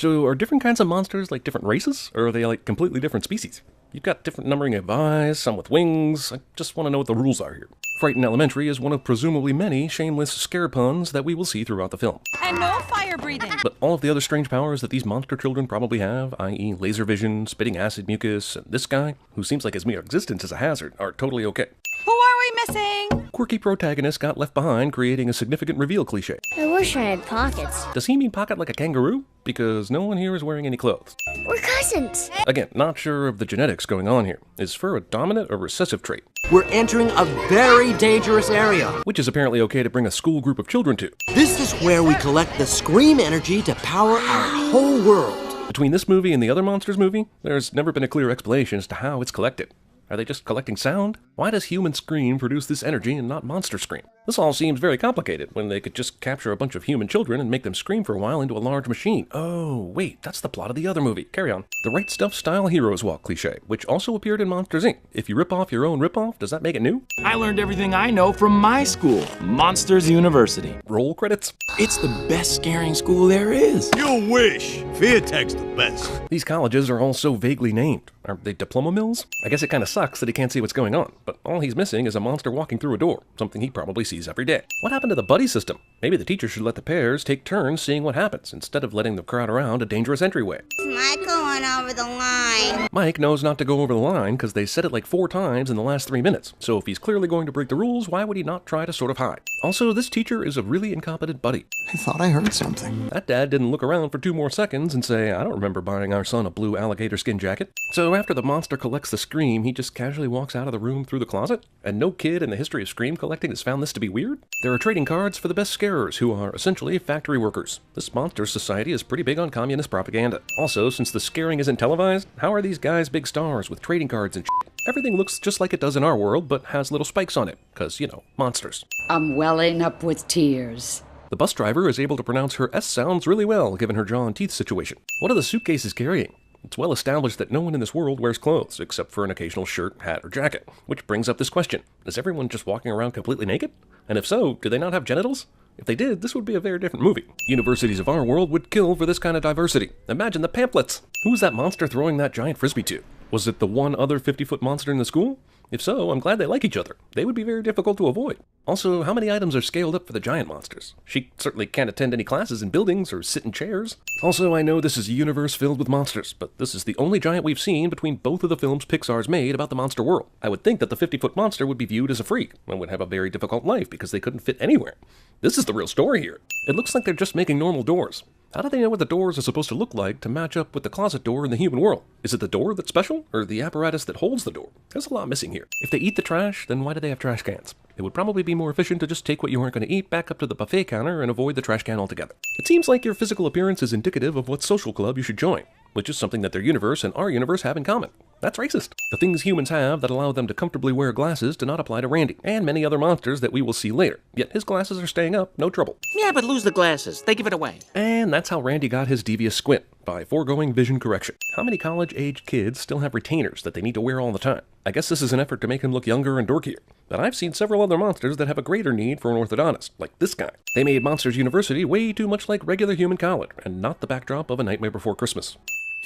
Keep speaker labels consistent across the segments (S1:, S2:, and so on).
S1: So are different kinds of monsters like different races, or are they like completely different species? You've got different numbering of eyes, some with wings. I just want to know what the rules are here. Frighten Elementary is one of presumably many shameless scare puns that we will see throughout the film.
S2: And no fire breathing.
S1: But all of the other strange powers that these monster children probably have, i.e. laser vision, spitting acid mucus, and this guy, who seems like his mere existence is a hazard, are totally okay.
S2: Who are we missing?
S1: Quirky protagonist got left behind, creating a significant reveal cliche.
S3: I wish I had pockets.
S1: Does he mean pocket like a kangaroo? Because no one here is wearing any clothes.
S3: We're cousins.
S1: Again, not sure of the genetics going on here. Is fur a dominant or recessive trait?
S4: We're entering a very dangerous area.
S1: Which is apparently okay to bring a school group of children to.
S4: This is where we collect the scream energy to power our whole world.
S1: Between this movie and the other Monsters movie, there's never been a clear explanation as to how it's collected. Are they just collecting sound? Why does human scream produce this energy and not monster scream? This all seems very complicated when they could just capture a bunch of human children and make them scream for a while into a large machine. Oh, wait, that's the plot of the other movie. Carry on. The right stuff style heroes walk cliche, which also appeared in Monsters, Inc. If you rip off your own ripoff, does that make it new?
S5: I learned everything I know from my school, Monsters University.
S1: Roll credits.
S5: It's the best scaring school there is.
S6: You wish. Feartech's the best.
S1: These colleges are all so vaguely named. Are they diploma mills? I guess it kind of sucks that he can't see what's going on, but all he's missing is a monster walking through a door, something he probably sees every day. What happened to the buddy system? Maybe the teacher should let the pairs take turns seeing what happens, instead of letting them crowd around a dangerous entryway.
S7: Mike going over the line.
S1: Mike knows not to go over the line because they said it like 4 times in the last 3 minutes, so if he's clearly going to break the rules, why would he not try to sort of hide? Also, this teacher is a really incompetent buddy.
S8: I thought I heard something.
S1: That dad didn't look around for 2 more seconds and say, I don't remember buying our son a blue alligator skin jacket. So after the monster collects the scream, he just casually walks out of the room through the closet? And no kid in the history of scream collecting has found this to be weird? There are trading cards for the best scarers, who are essentially factory workers. This monster society is pretty big on communist propaganda. Also, since the scaring isn't televised, how are these guys big stars with trading cards and shit? Everything looks just like it does in our world, but has little spikes on it, because, you know, monsters.
S9: I'm welling up with tears.
S1: The bus driver is able to pronounce her S sounds really well, given her jaw and teeth situation. What are the suitcases carrying? It's well established that no one in this world wears clothes, except for an occasional shirt, hat, or jacket. Which brings up this question. Is everyone just walking around completely naked? And if so, do they not have genitals? If they did, this would be a very different movie. Universities of our world would kill for this kind of diversity. Imagine the pamphlets! Who's that monster throwing that giant frisbee to? Was it the one other 50-foot monster in the school? If so, I'm glad they like each other. They would be very difficult to avoid. Also, how many items are scaled up for the giant monsters? She certainly can't attend any classes in buildings or sit in chairs. Also, I know this is a universe filled with monsters, but this is the only giant we've seen between both of the films Pixar's made about the monster world. I would think that the 50-foot monster would be viewed as a freak and would have a very difficult life because they couldn't fit anywhere. This is the real story here. It looks like they're just making normal doors. How do they know what the doors are supposed to look like to match up with the closet door in the human world? Is it the door that's special, or the apparatus that holds the door? There's a lot missing here. If they eat the trash, then why do they have trash cans? It would probably be more efficient to just take what you aren't going to eat back up to the buffet counter and avoid the trash can altogether. It seems like your physical appearance is indicative of what social club you should join, which is something that their universe and our universe have in common. That's racist. The things humans have that allow them to comfortably wear glasses do not apply to Randy, and many other monsters that we will see later. Yet his glasses are staying up, no trouble.
S4: Yeah, but lose the glasses. They give it away.
S1: And that's how Randy got his devious squint, by foregoing vision correction. How many college-aged kids still have retainers that they need to wear all the time? I guess this is an effort to make him look younger and dorkier. But I've seen several other monsters that have a greater need for an orthodontist, like this guy. They made Monsters University way too much like regular human college, and not the backdrop of A Nightmare Before Christmas.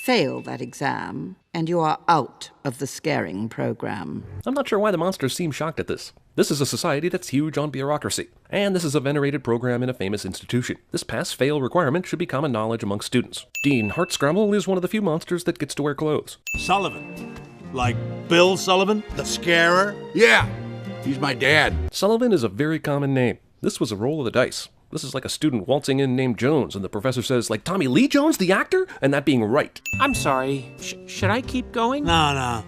S9: Fail that exam, and you are out of the scaring program.
S1: I'm not sure why the monsters seem shocked at this. This is a society that's huge on bureaucracy, and this is a venerated program in a famous institution. This pass-fail requirement should be common knowledge among students. Dean Hartscrabble is one of the few monsters that gets to wear clothes.
S6: Sullivan. Like Bill Sullivan? The scarer?
S8: Yeah, he's my dad.
S1: Sullivan is a very common name. This was a roll of the dice. This is like a student waltzing in named Jones, and the professor says, like Tommy Lee Jones, the actor? And that being right.
S4: I'm sorry. Should I keep going?
S6: No.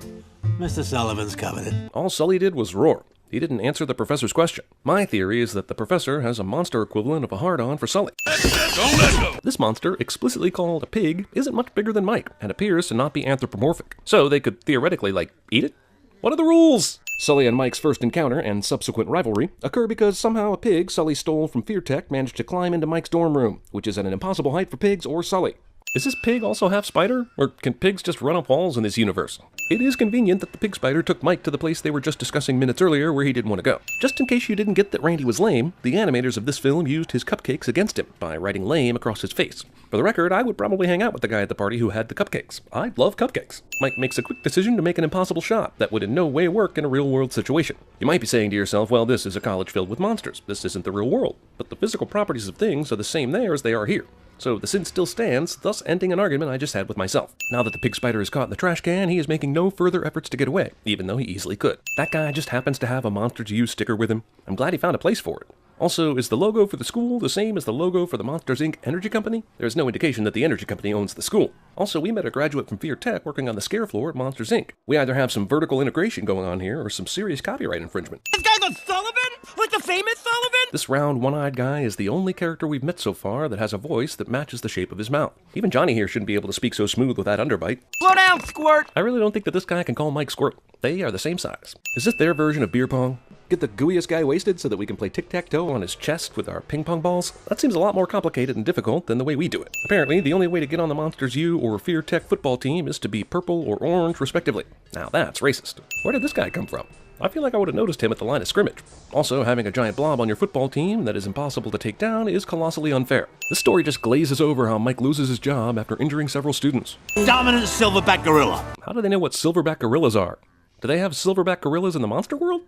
S6: Mr. Sullivan's covered it.
S1: All Sully did was roar. He didn't answer the professor's question. My theory is that the professor has a monster equivalent of a hard-on for Sully.
S6: Don't let go!
S1: This monster, explicitly called a pig, isn't much bigger than Mike, and appears to not be anthropomorphic. So they could theoretically, eat it? What are the rules? Sully and Mike's first encounter and subsequent rivalry occur because somehow a pig Sully stole from Feartech managed to climb into Mike's dorm room, which is at an impossible height for pigs or Sully. Is this pig also half spider? Or can pigs just run up walls in this universe? It is convenient that the pig spider took Mike to the place they were just discussing minutes earlier where he didn't want to go. Just in case you didn't get that Randy was lame, the animators of this film used his cupcakes against him by writing lame across his face. For the record, I would probably hang out with the guy at the party who had the cupcakes. I love cupcakes. Mike makes a quick decision to make an impossible shot that would in no way work in a real-world situation. You might be saying to yourself, well, this is a college filled with monsters. This isn't the real world. But the physical properties of things are the same there as they are here. So the sin still stands, thus ending an argument I just had with myself. Now that the pig spider is caught in the trash can, he is making no further efforts to get away, even though he easily could. That guy just happens to have a Monsters U sticker with him. I'm glad he found a place for it. Also, is the logo for the school the same as the logo for the Monsters Inc. Energy Company? There's no indication that the energy company owns the school. Also, we met a graduate from Fear Tech working on the scare floor at Monsters Inc. We either have some vertical integration going on here or some serious copyright infringement.
S6: This guy's a Sullivan? Like the famous Sullivan?
S1: This round, one-eyed guy is the only character we've met so far that has a voice that matches the shape of his mouth. Even Johnny here shouldn't be able to speak so smooth with that underbite.
S5: Slow down, Squirt!
S1: I really don't think that this guy can call Mike Squirt. They are the same size. Is this their version of beer pong? Get the gooeyest guy wasted so that we can play tic-tac-toe on his chest with our ping pong balls? That seems a lot more complicated and difficult than the way we do it. Apparently, the only way to get on the Monsters U or Fear Tech football team is to be purple or orange, respectively. Now that's racist. Where did this guy come from? I feel like I would have noticed him at the line of scrimmage. Also, having a giant blob on your football team that is impossible to take down is colossally unfair. This story just glazes over how Mike loses his job after injuring several students.
S6: Dominant silverback gorilla.
S1: How do they know what silverback gorillas are? Do they have silverback gorillas in the monster world?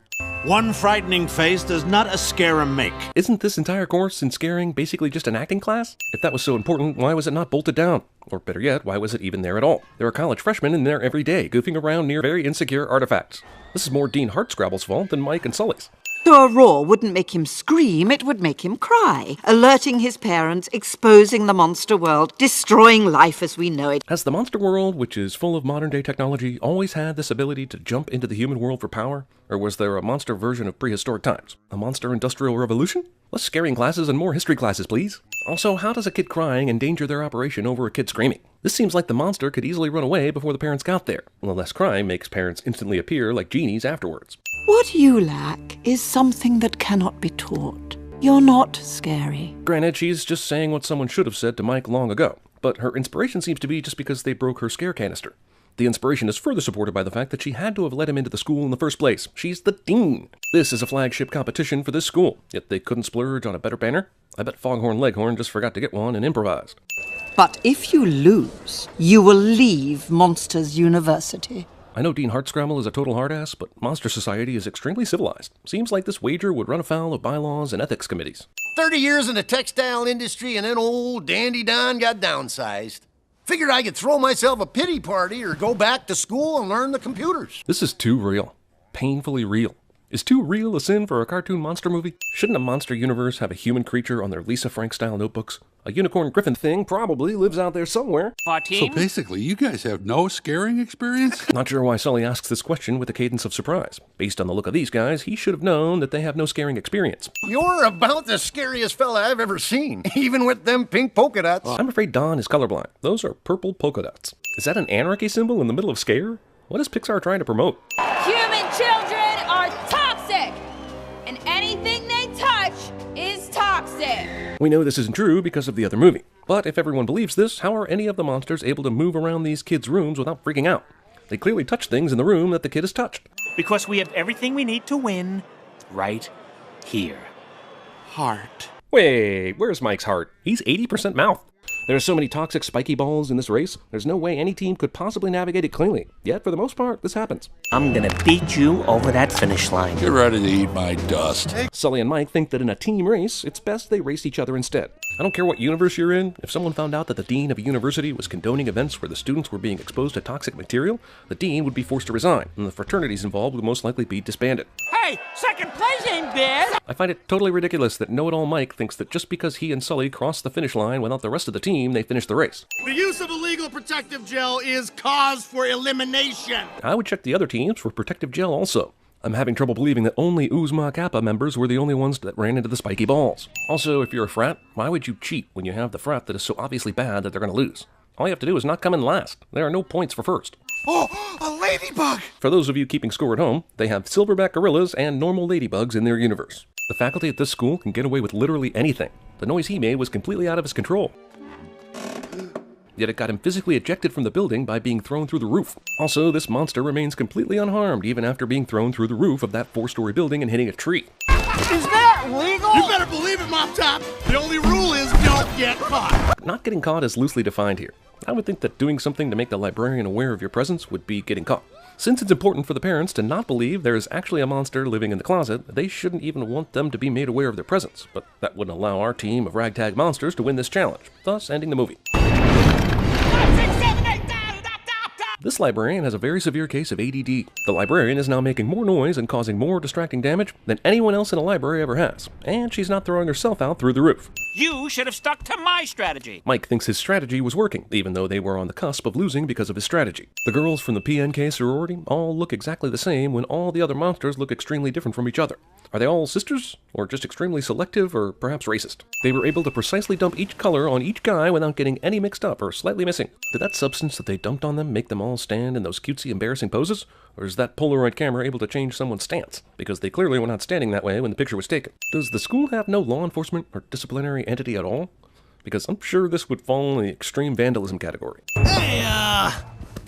S6: One frightening face does not a scarer make.
S1: Isn't this entire course in scaring basically just an acting class? If that was so important, why was it not bolted down? Or better yet, why was it even there at all? There are college freshmen in there every day, goofing around near very insecure artifacts. This is more Dean Hartscrabble's fault than Mike and Sully's.
S9: So a roar wouldn't make him scream, it would make him cry, alerting his parents, exposing the monster world, destroying life as we know it.
S1: Has the monster world, which is full of modern-day technology, always had this ability to jump into the human world for power? Or was there a monster version of prehistoric times? A monster industrial revolution? Less scaring classes and more history classes, please. Also, how does a kid crying endanger their operation over a kid screaming? This seems like the monster could easily run away before the parents got there, while less crime makes parents instantly appear like genies afterwards.
S9: What you lack is something that cannot be taught. You're not scary.
S1: Granted, she's just saying what someone should have said to Mike long ago, but her inspiration seems to be just because they broke her scare canister. The inspiration is further supported by the fact that she had to have let him into the school in the first place. She's the dean. This is a flagship competition for this school, yet they couldn't splurge on a better banner? I bet Foghorn Leghorn just forgot to get one and improvised.
S9: But if you lose, you will leave Monsters University.
S1: I know Dean Hartscramble is a total hard-ass, but Monster Society is extremely civilized. Seems like this wager would run afoul of bylaws and ethics committees.
S10: 30 years in the textile industry and then old Dandy Don got downsized. Figured I could throw myself a pity party or go back to school and learn the computers.
S1: This is too real. Painfully real. Is too real a sin for a cartoon monster movie? Shouldn't a monster universe have a human creature on their Lisa Frank-style notebooks? A unicorn griffin thing probably lives out there somewhere.
S8: So basically, you guys have no scaring experience?
S1: Not sure why Sully asks this question with a cadence of surprise. Based on the look of these guys, he should have known that they have no scaring experience.
S10: You're about the scariest fella I've ever seen, even with them pink polka dots.
S1: I'm afraid Don is colorblind. Those are purple polka dots. Is that an anarchy symbol in the middle of Scare? What is Pixar trying to promote?
S2: Human children are toxic, and anything they touch is toxic.
S1: We know this isn't true because of the other movie. But if everyone believes this, how are any of the monsters able to move around these kids' rooms without freaking out? They clearly touch things in the room that the kid has touched.
S5: Because we have everything we need to win right here.
S8: Heart.
S1: Wait, where's Mike's heart? He's 80% mouth. There are so many toxic spiky balls in this race, there's no way any team could possibly navigate it cleanly. Yet, for the most part, this happens.
S11: I'm gonna beat you over that finish line.
S8: Get ready to eat my dust.
S1: Sully and Mike think that in a team race, it's best they race each other instead. I don't care what universe you're in, if someone found out that the dean of a university was condoning events where the students were being exposed to toxic material, the dean would be forced to resign, and the fraternities involved would most likely be disbanded.
S5: Hey, second place ain't bad!
S1: I find it totally ridiculous that know-it-all Mike thinks that just because he and Sully crossed the finish line without the rest of the team, they finished the race.
S10: The use of illegal protective gel is cause for elimination.
S1: I would check the other teams for protective gel also. I'm having trouble believing that only Uzma Kappa members were the only ones that ran into the spiky balls. Also, if you're a frat, why would you cheat when you have the frat that is so obviously bad that they're going to lose? All you have to do is not come in last. There are no points for first.
S10: Oh, a ladybug!
S1: For those of you keeping score at home, they have silverback gorillas and normal ladybugs in their universe. The faculty at this school can get away with literally anything. The noise he made was completely out of his control. yet it got him physically ejected from the building by being thrown through the roof. Also, this monster remains completely unharmed even after being thrown through the roof of that 4-story building and hitting a tree.
S10: Is that legal? You better believe it, Mop Top. The only rule is don't get caught.
S1: Not getting caught is loosely defined here. I would think that doing something to make the librarian aware of your presence would be getting caught. Since it's important for the parents to not believe there is actually a monster living in the closet, they shouldn't even want them to be made aware of their presence, but that wouldn't allow our team of ragtag monsters to win this challenge, thus ending the movie. This librarian has a very severe case of ADD. The librarian is now making more noise and causing more distracting damage than anyone else in a library ever has, and she's not throwing herself out through the roof.
S11: You should have stuck to my strategy.
S1: Mike thinks his strategy was working, even though they were on the cusp of losing because of his strategy. The girls from the PNK sorority all look exactly the same when all the other monsters look extremely different from each other. Are they all sisters? Or just extremely selective, or perhaps racist? They were able to precisely dump each color on each guy without getting any mixed up or slightly missing. Did that substance that they dumped on them make them all stand in those cutesy, embarrassing poses? Or is that Polaroid camera able to change someone's stance? Because they clearly were not standing that way when the picture was taken. Does the school have no law enforcement or disciplinary entity at all? Because I'm sure this would fall in the extreme vandalism category.
S10: Hey,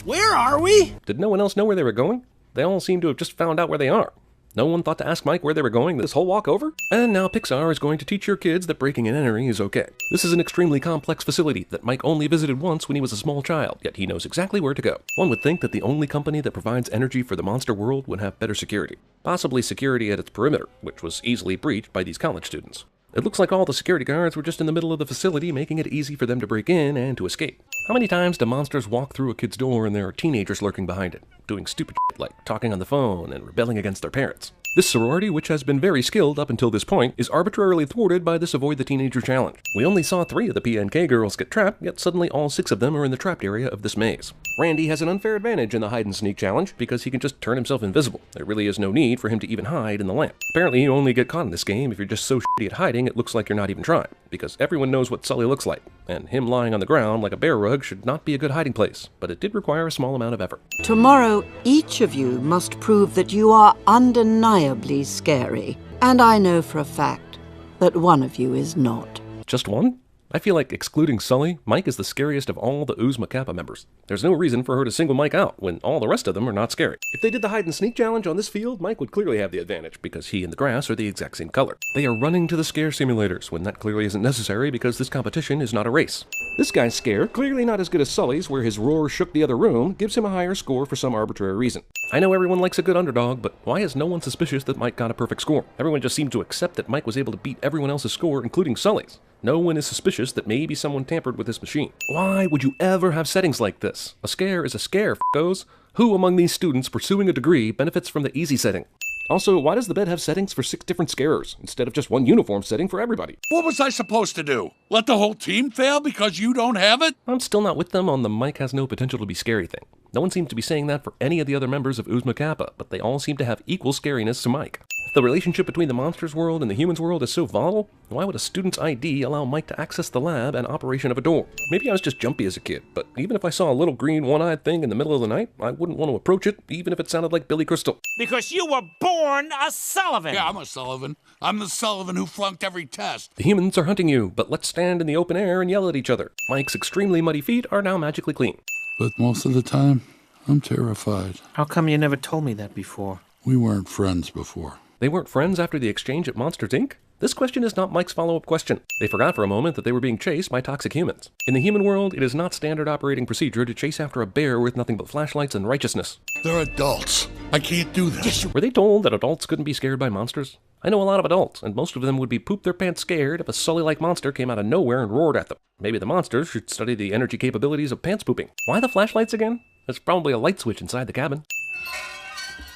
S10: where are we?
S1: Did no one else know where they were going? They all seem to have just found out where they are. No one thought to ask Mike where they were going this whole walk over? And now Pixar is going to teach your kids that breaking and entering is okay. This is an extremely complex facility that Mike only visited once when he was a small child, yet he knows exactly where to go. One would think that the only company that provides energy for the monster world would have better security. Possibly security at its perimeter, which was easily breached by these college students. It looks like all the security guards were just in the middle of the facility, making it easy for them to break in and to escape. How many times do monsters walk through a kid's door and there are teenagers lurking behind it, doing stupid shit like talking on the phone and rebelling against their parents? This sorority, which has been very skilled up until this point, is arbitrarily thwarted by this Avoid the Teenager challenge. We only saw 3 of the PNK girls get trapped, yet suddenly all 6 of them are in the trapped area of this maze. Randy has an unfair advantage in the hide and sneak challenge because he can just turn himself invisible. There really is no need for him to even hide in the lamp. Apparently you only get caught in this game if you're just so shitty at hiding it looks like you're not even trying, because everyone knows what Sully looks like, and him lying on the ground like a bear rug should not be a good hiding place, but it did require a small amount of effort.
S9: Tomorrow, each of you must prove that you are undeniably scary. And I know for a fact that one of you is not.
S1: Just one? I feel like excluding Sully, Mike is the scariest of all the Uzma Kappa members. There's no reason for her to single Mike out when all the rest of them are not scary. If they did the hide and sneak challenge on this field, Mike would clearly have the advantage because he and the grass are the exact same color. They are running to the scare simulators when that clearly isn't necessary because this competition is not a race. This guy's scare, clearly not as good as Sully's where his roar shook the other room, gives him a higher score for some arbitrary reason. I know everyone likes a good underdog, but why is no one suspicious that Mike got a perfect score? Everyone just seemed to accept that Mike was able to beat everyone else's score, including Sully's. No one is suspicious that maybe someone tampered with this machine. Why would you ever have settings like this? A scare is a scare, f***os. Who among these students pursuing a degree benefits from the easy setting? Also, why does the bed have settings for 6 different scarers instead of just one uniform setting for everybody?
S8: What was I supposed to do? Let the whole team fail because you don't have it?
S1: I'm still not with them on the Mike has no potential to be scary thing. No one seems to be saying that for any of the other members of Uzma Kappa, but they all seem to have equal scariness to Mike. If the relationship between the monsters world and the humans world is so volatile, why would a student's ID allow Mike to access the lab and operation of a door? Maybe I was just jumpy as a kid, but even if I saw a little green one-eyed thing in the middle of the night, I wouldn't want to approach it, even if it sounded like Billy Crystal.
S11: Because you were born a Sullivan.
S8: Yeah, I'm a Sullivan. I'm the Sullivan who flunked every test.
S1: The humans are hunting you, but let's stand in the open air and yell at each other. Mike's extremely muddy feet are now magically clean.
S8: But most of the time, I'm terrified.
S11: How come you never told me that before?
S8: We weren't friends before.
S1: They weren't friends after the exchange at Monsters, Inc.? This question is not Mike's follow-up question. They forgot for a moment that they were being chased by toxic humans. In the human world, it is not standard operating procedure to chase after a bear with nothing but flashlights and righteousness.
S8: They're adults. I can't do that.
S1: Were they told that adults couldn't be scared by monsters? I know a lot of adults, and most of them would be poop their pants scared if a Sully-like monster came out of nowhere and roared at them. Maybe the monsters should study the energy capabilities of pants pooping. Why the flashlights again? There's probably a light switch inside the cabin.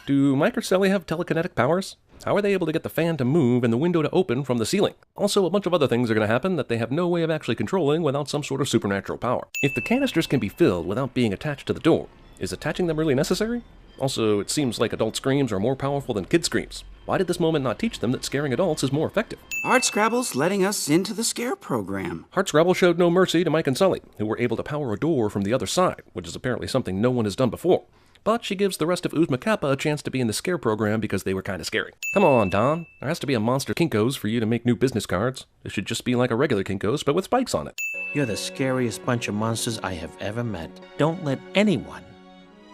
S1: Do Mike or Sully have telekinetic powers? How are they able to get the fan to move and the window to open from the ceiling? Also, a bunch of other things are going to happen that they have no way of actually controlling without some sort of supernatural power. If the canisters can be filled without being attached to the door, is attaching them really necessary? Also, it seems like adult screams are more powerful than kid screams. Why did this moment not teach them that scaring adults is more effective?
S12: Hardscrabble's letting us into the scare program.
S1: Hardscrabble showed no mercy to Mike and Sully, who were able to power a door from the other side, which is apparently something no one has done before. But she gives the rest of Uzma Kappa a chance to be in the scare program because they were kind of scary. Come on, Don. There has to be a monster Kinko's for you to make new business cards. It should just be like a regular Kinko's, but with spikes on it.
S11: You're the scariest bunch of monsters I have ever met. Don't let anyone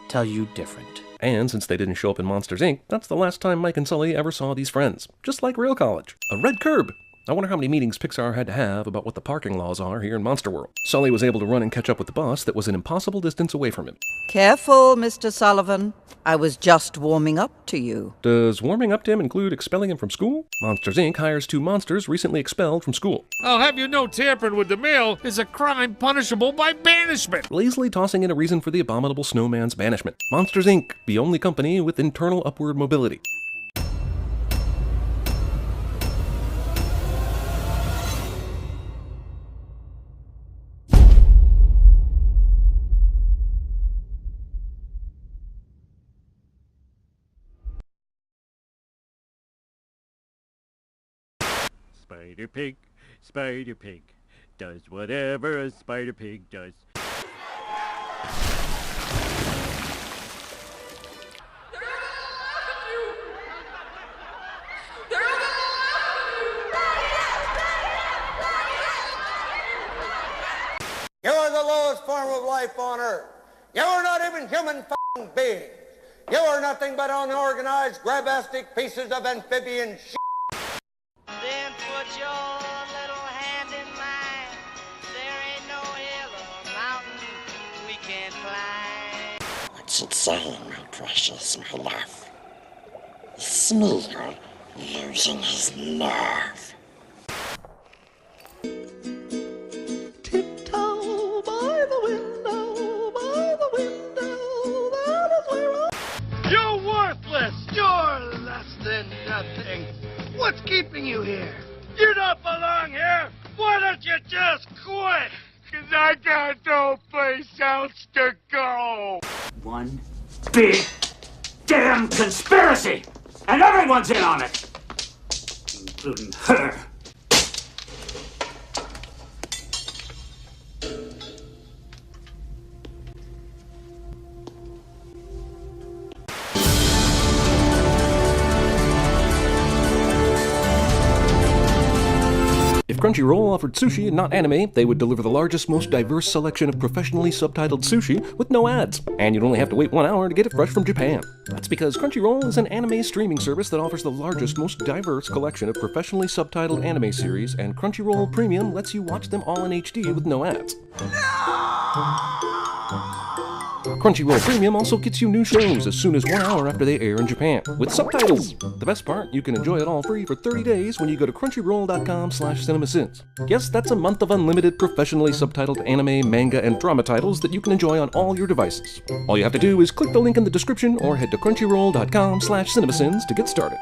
S11: tell you different.
S1: And since they didn't show up in Monsters, Inc., that's the last time Mike and Sully ever saw these friends. Just like real college. A red curb! I wonder how many meetings Pixar had to have about what the parking laws are here in Monster World. Sully was able to run and catch up with the bus that was an impossible distance away from him.
S9: Careful, Mr. Sullivan. I was just warming up to you.
S1: Does warming up to him include expelling him from school? Monsters, Inc. hires 2 monsters recently expelled from school.
S13: I'll have you know tampering with the mail is a crime punishable by banishment.
S1: Lazily tossing in a reason for the abominable snowman's banishment. Monsters, Inc., the only company with internal upward mobility.
S14: Spider Pig, does whatever a Spider Pig does.
S15: You are the lowest form of life on Earth. You are not even human f***ing beings. You are nothing but unorganized, grabastic pieces of amphibian shit.
S16: Then put your little hand in mine. There ain't no hill or mountain we can't climb.
S17: What you saying, my precious, my love? Smear losing his nerve.
S15: Tiptoe by the window, that is where
S13: You're worthless! You're less than nothing! What's keeping you here? You don't belong here! Why don't you just quit? 'Cause I got no place else to go!
S18: One big damn conspiracy! And everyone's in on it! Including her.
S1: If Crunchyroll offered sushi and not anime, they would deliver the largest, most diverse selection of professionally subtitled sushi with no ads. And you'd only have to wait 1 hour to get it fresh from Japan. That's because Crunchyroll is an anime streaming service that offers the largest, most diverse collection of professionally subtitled anime series, and Crunchyroll Premium lets you watch them all in HD with no ads. Crunchyroll Premium also gets you new shows as soon as 1 hour after they air in Japan, with subtitles! The best part, you can enjoy it all free for 30 days when you go to crunchyroll.com/cinemasins. Yes, that's a month of unlimited professionally subtitled anime, manga, and drama titles that you can enjoy on all your devices. All you have to do is click the link in the description or head to crunchyroll.com/cinemasins to get started.